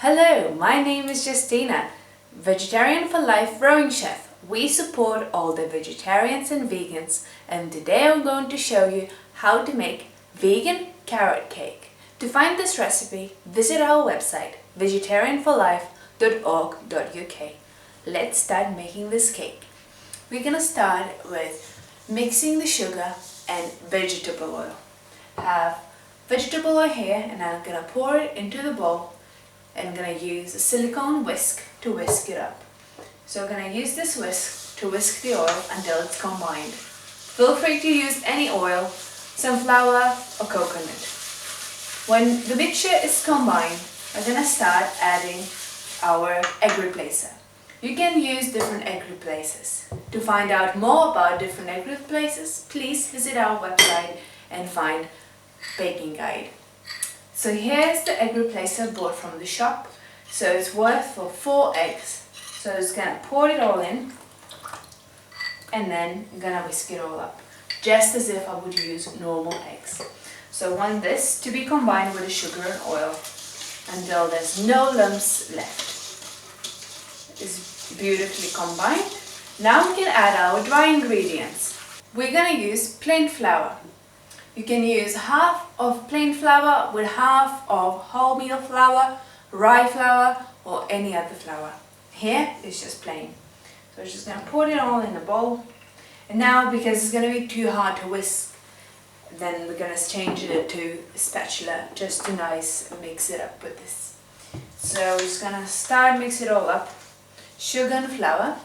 Hello, my name is Justina, Vegetarian for Life Roving Chef. We support all the vegetarians and vegans, and today I'm going to show you how to make vegan carrot cake. To find this recipe, visit our website vegetarianforlife.org.uk. Let's start making this cake. We're gonna start with mixing the sugar and vegetable oil. I have vegetable oil here and I'm gonna pour it into the bowl. And I'm going to use a silicone whisk to whisk it up. So I'm going to use this whisk to whisk the oil until it's combined. Feel free to use any oil, sunflower or coconut. When the mixture is combined, we're going to start adding our egg replacer. You can use different egg replacers. To find out more about different egg replacers, please visit our website and find baking guide. So here's the egg replacer bought from the shop. So it's worth for 4 eggs. So I'm just gonna pour it all in and then I'm gonna whisk it all up, just as if I would use normal eggs. So I want this to be combined with the sugar and oil until there's no lumps left. It's beautifully combined. Now we can add our dry ingredients. We're gonna use plain flour. You can use half of plain flour with half of wholemeal flour, rye flour or any other flour. Here it's just plain. So I'm just going to pour it all in a bowl. And now, because it's going to be too hard to whisk, then we're going to change it to a spatula just to mix it up with this. So we're just going to start mix it all up. Sugar and flour.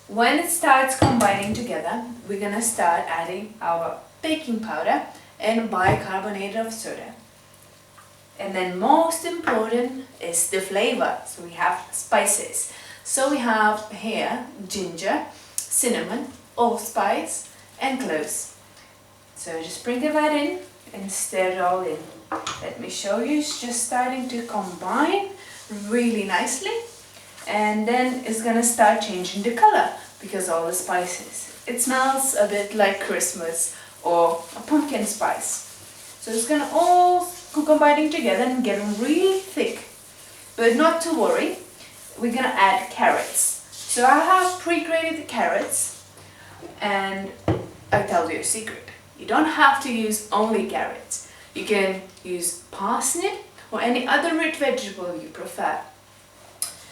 When it starts combining together, we're going to start adding our baking powder and bicarbonate of soda. And then most important is the flavor. So we have spices. So we have here ginger, cinnamon, allspice and cloves. So just sprinkle that in and stir it all in. Let me show you, it's just starting to combine really nicely. And then it's gonna start changing the color because all the spices. It smells a bit like Christmas or a pumpkin spice. So it's gonna all combining together and get really thick. But not to worry, we're gonna add carrots. So I have pre-grated carrots, and I'll tell you a secret. You don't have to use only carrots. You can use parsnip or any other root vegetable you prefer.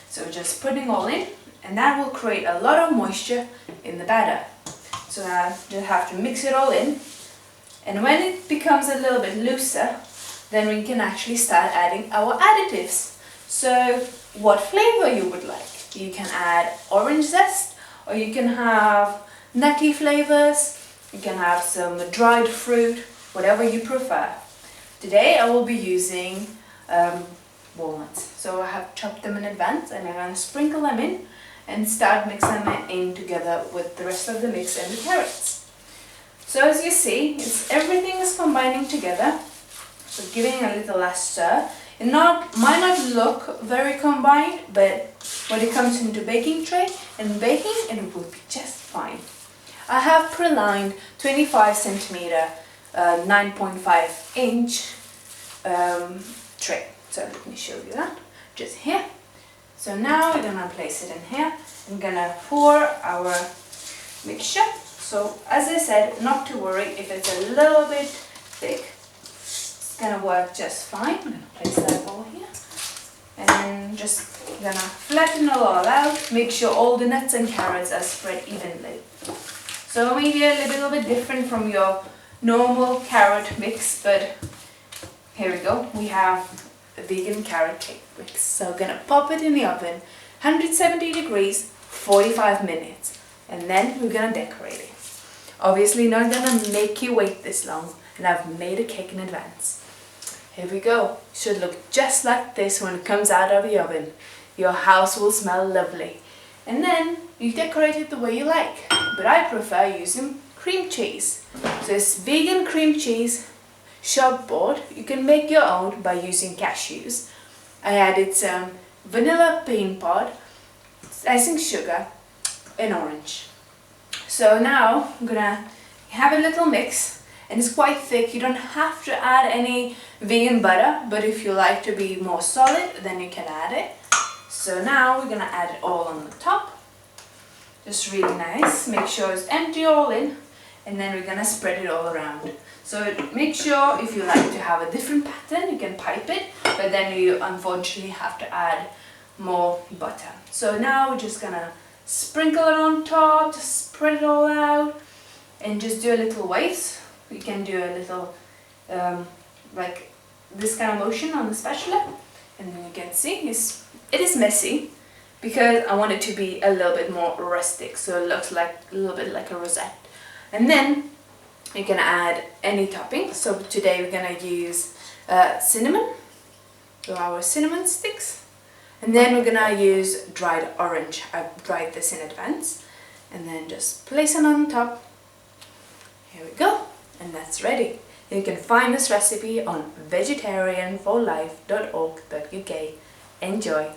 So just putting all in, and that will create a lot of moisture in the batter. So I just have to mix it all in. And when it becomes a little bit looser, then we can actually start adding our additives. So what flavor you would like. You can add orange zest, or you can have nutty flavors. You can have some dried fruit, whatever you prefer. Today I will be using walnuts. So I have chopped them in advance and I'm going to sprinkle them in and start mixing them in together with the rest of the mix and the carrots. So as you see, everything is combining together, so giving a little last stir. It might not look very combined, but when it comes into baking tray and baking, it will be just fine. I have pre-lined 25 centimeter, 9.5 inch tray. So let me show you that, just here. So now we're gonna place it in here. I'm gonna pour our mixture. So as I said, not to worry if it's a little bit thick. It's gonna work just fine. I'm gonna place that all here. And then just gonna flatten it all out. Make sure all the nuts and carrots are spread evenly. So maybe a little bit different from your normal carrot mix, but here we go. We have a vegan carrot cake mix. So I'm gonna pop it in the oven, 170 degrees, 45 minutes. And then we're gonna decorate it. Obviously not gonna make you wait this long, and I've made a cake in advance. Here we go. Should look just like this when it comes out of the oven. Your house will smell lovely. And then you decorate it the way you like, but I prefer using cream cheese. So it's vegan cream cheese, shop bought. You can make your own by using cashews. I added some vanilla bean pod, icing sugar and orange. So now I'm gonna have a little mix and it's quite thick. You don't have to add any vegan butter, but if you like to be more solid, then you can add it. So now we're gonna add it all on the top. Just really nice. Make sure it's empty all in, and then we're gonna spread it all around. So make sure if you like to have a different pattern, you can pipe it, but then you unfortunately have to add more butter. So now we're just gonna sprinkle it on top, just spread it all out, and just do a little waves. You can do a little like this kind of motion on the spatula, and then you can see it is messy because I want it to be a little bit more rustic, so it looks like a little bit like a rosette. And then you can add any topping. So today we're gonna use cinnamon, so our cinnamon sticks, and then we're gonna use dried orange. I've dried this in advance, and then just place it on top. Here we go, and that's ready. You can find this recipe on vegetarianforlife.org.uk. Enjoy!